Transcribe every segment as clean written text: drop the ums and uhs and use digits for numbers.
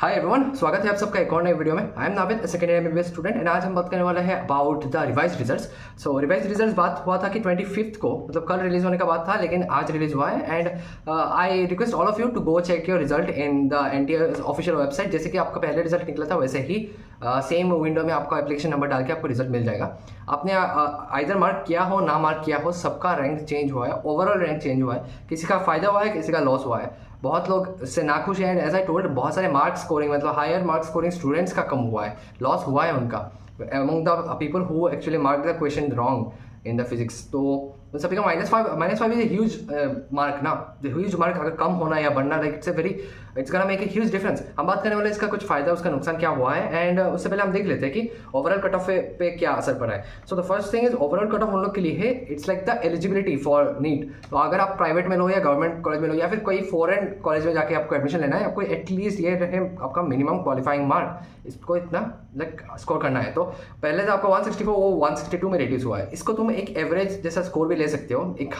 Hi everyone, स्वागत है आप सबका एक और नए वीडियो में। I am Navid, second year MBBS student, and आज हम बात करने वाले हैं about the revise results. So revise results बात हुआ था कि 25th को, मतलब कल रिलीज होने का बात था, लेकिन आज रिलीज हुआ है। And I request all of you to go check your result in the NTA official website. जैसे कि आपका पहले रिजल्ट निकला था, वैसे ही सेम विंडो में आपका एप्लीकेशन नंबर डाल के आपको रिजल्ट मिल जाएगा। आपने आइदर मार्क किया हो ना मार्क किया हो, सबका रैंक चेंज हुआ है, ओवरऑल रैंक चेंज हुआ है। किसी का फायदा हुआ है, किसी का लॉस हुआ है। बहुत लोग से नाखुश हैं, एज आई टोल्ड, बहुत सारे मार्क स्कोरिंग, मतलब हायर मार्क स्कोरिंग स्टूडेंट्स का कम हुआ है, लॉस हुआ है उनका, among the people who actually mark the question wrong in the physics. तो उन सभी का -5 इज ह्यूज मार्क ना। ह्यूज मार्क अगर कम होना या बढ़ना, like it's gonna make a huge difference. हम बात करने वाले इसका कुछ फायदा, उसका नुकसान क्या हुआ है, एंड उससे पहले हम देख लेते हैं कि ओवरऑल कट ऑफ पे क्या असर पड़ा है। So the first thing is overall cut off उन लोग के लिए है, it's like the eligibility for NEET. तो अगर आप प्राइवेट में लो या गवर्नमेंट कॉलेज में लो या फिर कोई फॉरेन कॉलेज में जाके आपको एडमिशन लेना है, आपको एटलीस्ट ये रहे आपका मिनिमम क्वालिफाइंग मार्क, इसको इतना लाइक स्कोर करना है। तो पहले तो आपका 164 वो 162 में रिड्यूस हुआ है। इसको तुम एक एवरेज जैसा स्कोर भी ले सकते हो, एक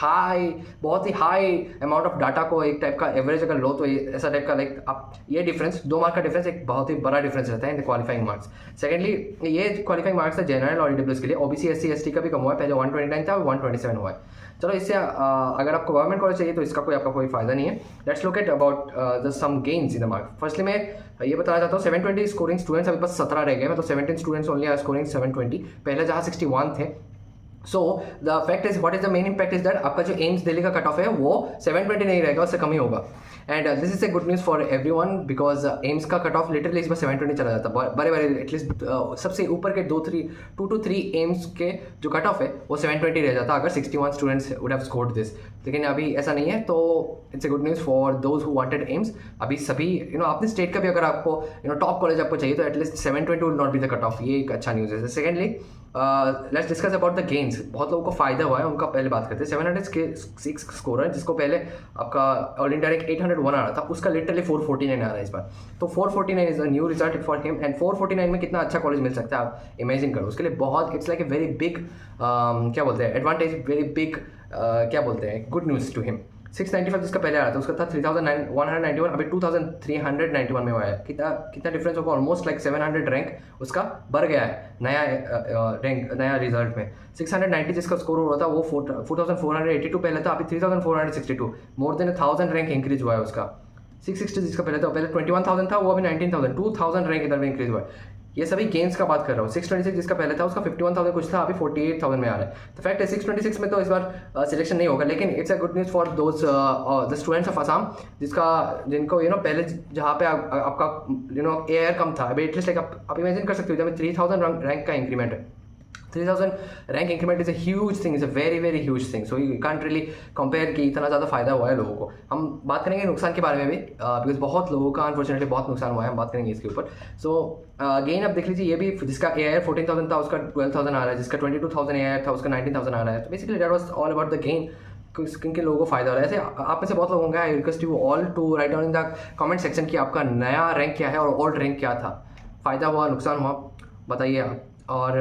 बहुत ही हाई अमाउंट ऑफ डाटा को एक टाइप का एवरेज अगर लो, तो ऐसा टाइप का लाइक आप ये डिफरेंस, 2 मार्क का डिफरेंस एक बहुत ही बड़ा डिफरेंस रहता है इन क्वालिफाइंग मार्क्स। सेकेंडली, ये क्वालिफाइंग मार्क्स है जनरल और ईडब्ल्यूएस के लिए। ओबीसी एससी एसटी का भी कम हुआ है, पहले 129 था, 127 हुआ है। चलो, इससे अगर आपको गवर्नमेंट कॉलेज चाहिए तो इसका आपका कोई फायदा नहीं है। Let's look at about the some gains in the mark. Firstly मैं ये बताना चाहता हूँ, 720 स्कोरिंग स्टूडेंट्स अभी बस 17 रह गए, मतलब 17 स्टूडेंट्स ओनली आर स्कोरिंग 720, पहले जहाँ 61 थे। So the fact is, what is the main impact is that आपका जो एम्स दिल्ली का कट ऑफ है वो 720 नहीं रहेगा, उससे कम ही होगा। And this is a good news for everyone, because AIIMS का कट ऑफ लिटरली इस बार 720 चला जाता है। बड़े एटलीस्ट सबसे ऊपर के 2 to 3 एम्स के जो कट ऑफ है वो 720 रह जाता अगर 61 students would have scored this. लेकिन अभी ऐसा नहीं है, तो it's a good news for those who wanted AIIMS. अभी सभी अपने स्टेट का भी अगर आपको टॉप कॉलेज आपको चाहिए तो at least 720 will not be the cut of. ये एक अच्छा न्यूज़ है। Secondly, let's discuss about the gains. बहुत लोगों को फायदा हुआ है, उनका पहले बात करते हैं। 706 स्कोरर, जिसको पहले आपका ऑल इंडिया रैंक 801 आ रहा था, उसका लिटरली 449 आ रहा है इस बार। तो 449 is a new result for him, and 449 में कितना अच्छा कॉलेज मिल सकता है आप इमेजिन करो। उसके लिए बहुत, it's like a very big, क्या बोलते हैं, एडवांटेज, वेरी बिग, क्या बोलते हैं, गुड न्यूज़ टू हिम। 695 जिसका पहले आ रहा था, उसका था 3191, अभी 2391 में हुआ है। कितना डिफरेंस होगा, ऑलमोस्ट लाइक 700 रैंक उसका बढ़ गया है नया रैंक, नया रिजल्ट में। 690 जिसका स्कोर हो रहा था वो 4482 पहले था, अभी 3462, मोर देन 1000 रैंक इंक्रीज हुआ है उसका। 660 जिसका पहले था, पहले 21,000 था, वो अभी 19,000, 2000 रैंक इधर में इंक्रीज हुआ है। ये सभी गेम्स का बात कर रहा हूँ। 626 जिसका पहले था, उसका 51,000 कुछ था, अभी 48,000 में आ रहा है। तो फैक्ट है 626 में तो इस बार सिलेक्शन नहीं होगा, लेकिन it's a good news for those the students of Assam, जिनको पहले जहाँ पे आपका एयर कम था, अभी एटलीस्ट लाइक आप इमेजिन कर सकते हो, जब 3000 रैंक का इंक्रीमेंट है। 3000 rank increment is a huge thing, is a very very huge thing. So you can't really compare कि इतना ज़्यादा फायदा हुआ है लोगों को। हम बात करेंगे नुकसान के बारे में भी, बिकॉज बहुत लोगों का अनफॉर्चुनेटली बहुत नुकसान हुआ है, हम बात करेंगे इसके ऊपर। सो गेन अब देख लीजिए, ये भी जिसका AIR 14,000 था, उसका 12,000 आ रहा है, जिसका 22,000 AIR था, उसका 19,000 आ रहा है। तो basically that was all about the gain, किन के लोगों को फायदा हो रहा है। ऐसे आप में से बहुत लोग होंगे, I request you all to write down in the comment section कि आपका नया रैंक क्या है और ओल्ड रैंक क्या था, फायदा हुआ, नुकसान हुआ, बताइए आप। और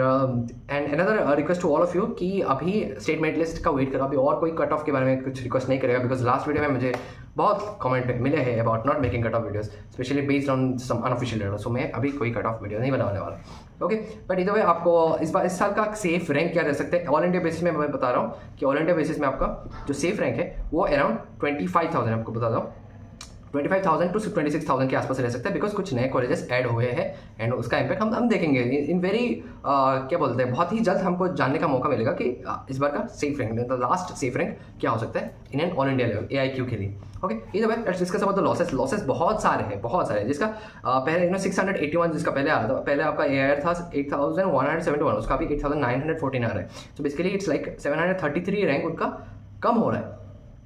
and another request to all of you कि अभी स्टेट मेरिट लिस्ट का वेट करो, अभी और कोई कट ऑफ के बारे में कुछ रिक्वेस्ट नहीं करेगा, बिकॉज लास्ट वीडियो में मुझे बहुत कमेंट मिले हैं about not making cut off videos, specially based on some unofficial data. So मैं अभी कोई कट ऑफ वीडियो नहीं बनाने वाला, ओके। बट इधर आपको इस साल का सेफ रैंक क्या रह सकते हैं ऑल इंडिया बेसिस में। मैं बता रहा हूँ कि ऑल इंडिया बेसिस में आपका जो सेफ रैंक है वो अराउंड 25,000, आपको बता दो 25,000 to 26,000 के आसपास रह सकता है, बिकॉज कुछ नए कॉलेजेस ऐड हुए हैं, एंड उसका इम्पैक्ट हम देखेंगे इन वेरी, क्या बोलते हैं, बहुत ही जल्द हमको जानने का मौका मिलेगा कि इस बार का safe rank, the last safe rank क्या हो सकता है in an all India level AIQ के लिए, ओके। इधर by let's discuss about the losses बहुत सारे हैं, जिसका पहले 681 जिसका पहले आया था, पहले आपका AIR था 8,171, उसका भी 8,914 आ रहा है। So basically it's like 733 rank उनका कम हो रहा है।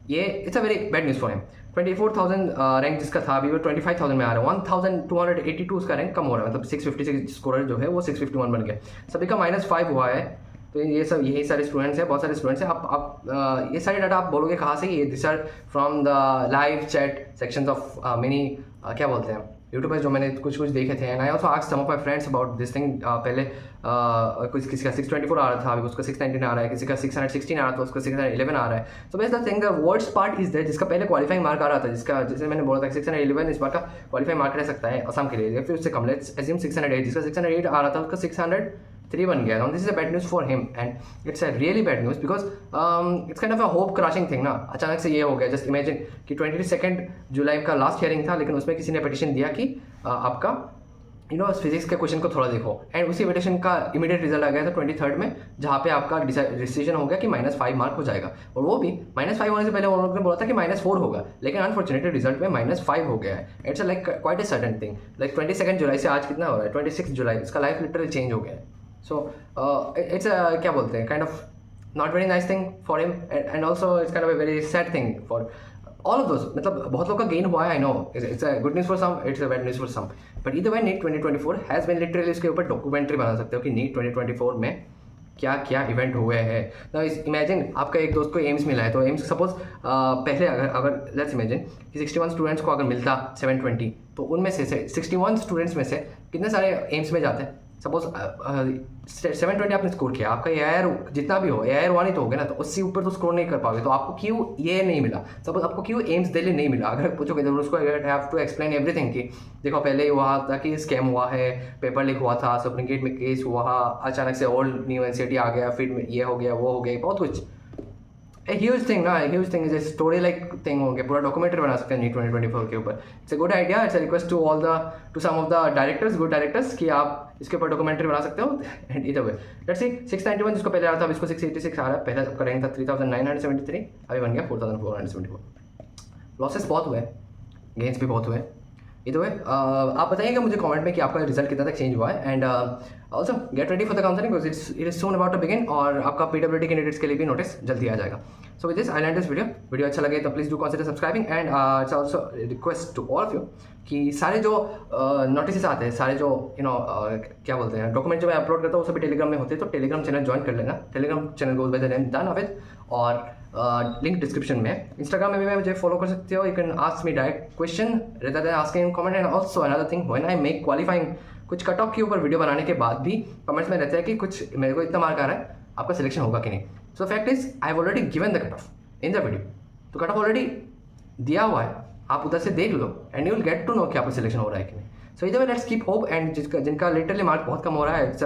ये it's a very bad news for him. 24,000 rank जिसका था, अभी वो 25,000 में आ रहा है। 1,282 उसका रैंक कम हो रहा है, मतलब 656 स्कोरर जो है वो 651 बन गया। सभी का -5 हुआ है। तो ये सब यही सारे स्टूडेंट्स हैं, बहुत सारे स्टूडेंट्स हैं। आप ये सारे डाटा आप बोलोगे कहाँ से, ये this are from the live chat sections of many, क्या बोलते हैं, यूट्यूब पर जो मैंने कुछ देखे थे, and I also asked some of my friends about this thing. पहले कुछ किसी का 624 आ रहा था, अभी उसका 619 आ रहा है, किसी का 616 आ रहा था, उसका 611 आ रहा है। So base the thing, the worst part is that जिसका पहले क्वालिफाइंग मार्क आ रहा था, जिसका जैसे मैंने बोला था 611 इस बार का क्वालिफाइंग मार्क रह सकता है असम के लिए, फिर उससे कम, लेट्स अज्यूम 608, जिसका 608 आ रहा था उसका 603 बन गया। This is a bad news for him, and it's a really bad news because it's kind of a hope crushing thing ना। अचानक से ये हो गया। जस्ट इमेजिन कि 22 जुलाई का लास्ट हियरिंग था, लेकिन उसमें किसी ने पिटिशन दिया कि आपका फिजिक्स के क्वेश्चन को थोड़ा देखो, एंड उसी पिटिशन का इमीडिएट रिजल्ट आ गया था 23 में, जहाँ पे आपका डिसीजन हो गया कि -5 मार्क हो जाएगा। और वो भी -5 होने से पहले उन्होंने बोला था कि -4 होगा, लेकिन अनफॉर्चुनेटली रिजल्ट में -5 हो गया है। It's like quite a sudden thing. Like 22 जुलाई से आज कितना हो रहा है, 26 जुलाई, इसका लाइफ लिटरली चेंज हो गया है। सो इट्स क्या बोलते हैं, kind of not very nice thing for him, and also it's kind of a very sad thing for all of those. मतलब बहुत लोग का गेन हुआ है, I know it's a good news for some, it's a bad news for some, but either way NEET 2024 has been literally, इसके ऊपर documentary बना सकते हो कि नीट 2024 में क्या क्या इवेंट हुए हैं। ना इमेजिन आपका एक दोस्त को एम्स मिला है, तो एम्स सपोज पहले अगर लेट्स इमेजिन कि 61 स्टूडेंट्स को अगर मिलता 720, तो उनमें से 61 स्टूडेंट्स में से कितने सारे एम्स में जाते हैं। सपोज 720 आपने स्कोर किया, आपका AIR जितना भी हो, AIR 1 ही तो हो गया ना, तो उससे ऊपर तो स्कोर नहीं कर पाओगे। तो आपको क्यों ये नहीं मिला, सपोज आपको क्यों एम्स दिल्ली नहीं मिला, अगर पूछोगे तो उसको हैव टू एक्सप्लेन एवरीथिंग कि देखो पहले ही हुआ था कि स्कैम हुआ है, पेपर लीक हुआ था, सुप्रीम कोर्ट में केस हुआ, अचानक से ओल्ड न्यू NCT आ गया, फिर ये हो गया वो हो गया, बहुत कुछ। A huge thing ना, a huge thing is a story like thing हो गया, पूरा डॉक्यूमेंट्री बना सकते हैं नीट 2024 के ऊपर। It's a good idea, it's a request to some of the directors, good directors, कि आप इसके ऊपर डॉक्यूमेंट्री बना सकते हो। एंड इधर वे लेट्स सी 691 जिसको पहले आ रहा था, अब इसको 686 आ रहा है। पहले आपका रैंक था 3973, अभी बन गया 4474। लॉसेस बहुत हुए, गेंस भी बहुत हुए। इधर वे आप बताइएगा मुझे कमेंट में कि आपका रिजल्ट कितना तक चेंज हुआ है, and also get ready for the counselling because it is soon about to begin, और आपका PWD कैंडिडेट्स के लिए भी नोटिस जल्दी आ जाएगा। So with this I land this video अच्छा लगे तो please do consider subscribing, and it's also request to all of you कि सारे जो नोटिस आते हैं, सारे जो क्या बोलते हैं डॉक्यूमेंट जो मैं अपलोड करता हूँ वो सभी टेलीग्राम में होते हैं, तो टेलीग्राम चैनल ज्वाइन कर लेना। Telegram channel goes by the name the Navid, और लिंक डिस्क्रिप्शन में। इंस्टाग्राम में भी मुझे फॉलो कर सकते हो, you can ask me direct question rather than asking in comment. And also another thing, when I make qualifying, कुछ कट ऑफ के ऊपर वीडियो बनाने के बाद भी कमेंट्स में रहता है कि कुछ मेरे को इतना मार्क आ रहा है, आपका सिलेक्शन होगा कि नहीं। So fact is I have already given the cut off in the video, तो कट ऑफ ऑलरेडी दिया हुआ है, आप उधर से देख लो and you will get to know कि आपका सिलेक्शन हो रहा है कि नहीं। सो इधर वे लेट्स कीप होप, एंड जिनका लिटरली मार्क बहुत कम हो रहा है, इट्स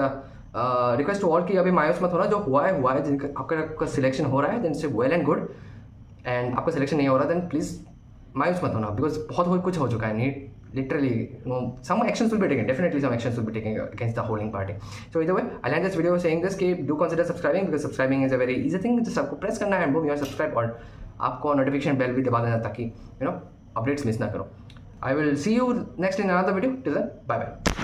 रिक्वेस्ट टू ऑल कि अभी मायूस मत होना, जो हुआ है, जिनका आपका सिलेक्शन हो रहा है देन से वेल एंड गुड, एंड आपका सिलेक्शन नहीं हो रहा देन प्लीज़ मायूस मत होना, बिकॉज बहुत कुछ हो चुका है। NEET literally some actions will be taken, definitely some actions will be taken against the holding party. So either way I'll end this video saying this कि do consider subscribing, because subscribing is a very easy thing, just आपको press करना है, boom you are subscribed, और आपको notification bell भी दबा देना ताकि updates मिस ना करो। I will see you next in another video. Till then, bye bye.